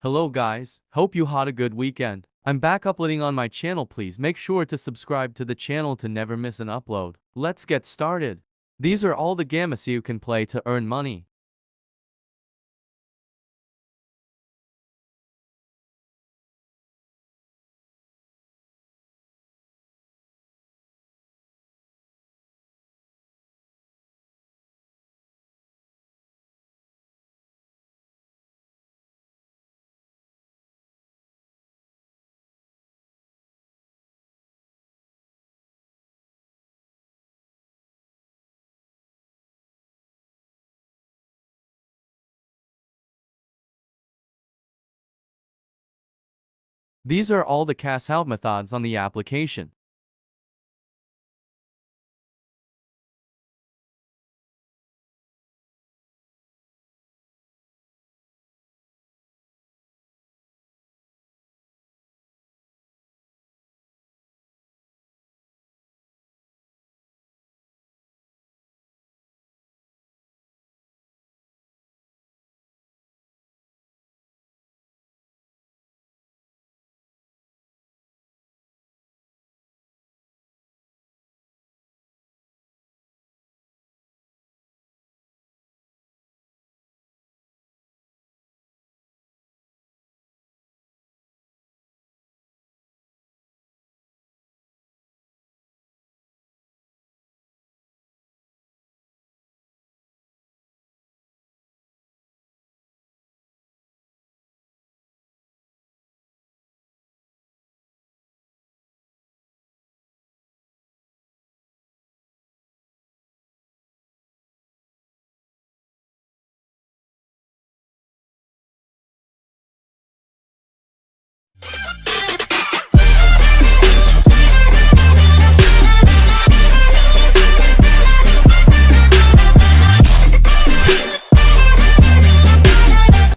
Hello guys, hope you had a good weekend. I'm back uploading on my channel. Please make sure to subscribe to the channel to never miss an upload. Let's get started. These are all the games you can play to earn money. These are all the cash out methods on the application.